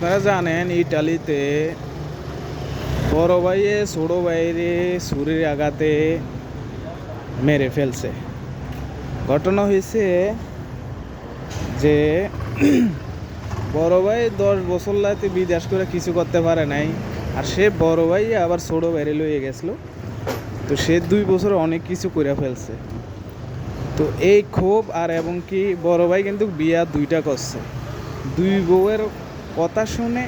আপনারা জানেন ইটালিতে বড় ভাইয়ে ছোট ভাইরে ছুরির আঘাতে মেরে ফেলছে। ঘটনা হয়েছে যে বড় ভাই 10 বছর লাইতে বিদেশ করে কিছু করতে পারে নাই, আর সে বড় ভাই আবার ছোট ভাইরে লইয়ে গেছিল। তো সে 2 বছর অনেক কিছু করে ফেলছে। তো এই ক্ষোভ আর এবং কি বড় ভাই কিন্তু বিয়া 2টা করছে, 2 বউয়ের কথা শুনে।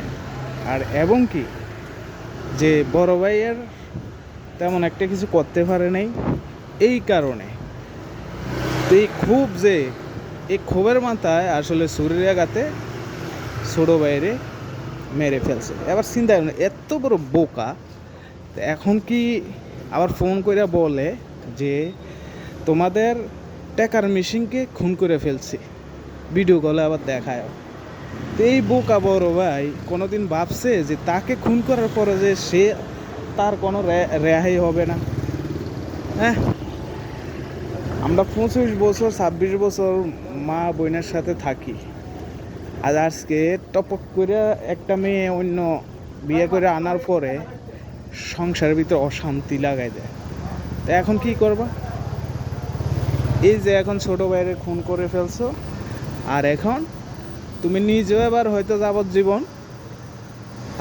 আর এবং কি যে বড় ভাইয়ের তেমন একটা কিছু করতে পারে নাই, এই কারণে তো এই ক্ষোভের মাথায় আসলে ছুরির আঘাতে ছোট ভাইরে মেরে ফেলছে। এবার চিন্তা করেন, এত বড় বোকা। তো এখন কি আবার ফোন করে বলে যে তোমাদের টাকার মেশিনকে খুন করে ফেলছি, ভিডিও কলে আবার দেখায়। তো এই বোকা বড় ভাই কোনোদিন ভাবছে যে তাকে খুন করার পরে যে তার কোনো রেহাই হবে না? হ্যাঁ, আমরা 25 বছর 26 বছর মা বোনের সাথে থাকি, আর আজকে টপক করে একটা মেয়ে অন্য বিয়ে করে আনার পরে সংসারের ভিতরে অশান্তি লাগাই দেয়। তো এখন কি করবা? এই যে এখন ছোট ভাইয়ের খুন করে ফেলছো, আর এখন তুমি নিজেও এবার হয়তো যাবজ্জীবন,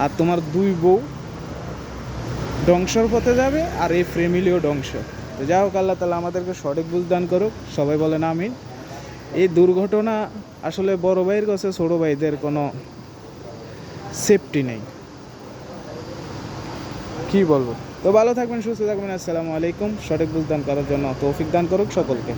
আর তোমার 2 বউ ধ্বংসর পথে যাবে, আর এই ফ্যামিলিও ধ্বংস। তো যাই হোক, আল্লাহ তাআলা আমাদেরকে সঠিক বুঝ দান করুক, সবাই বলেন আমিন। এই দুর্ঘটনা আসলে বড় ভাইয়ের কাছে ছোট ভাইদের কোনো সেফটি নেই, কি বলবো। তো ভালো থাকবেন, সুস্থ থাকবেন। আসসালামু আলাইকুম। সঠিক বুঝ দান করার জন্য তৌফিক দান করুক সকলকে।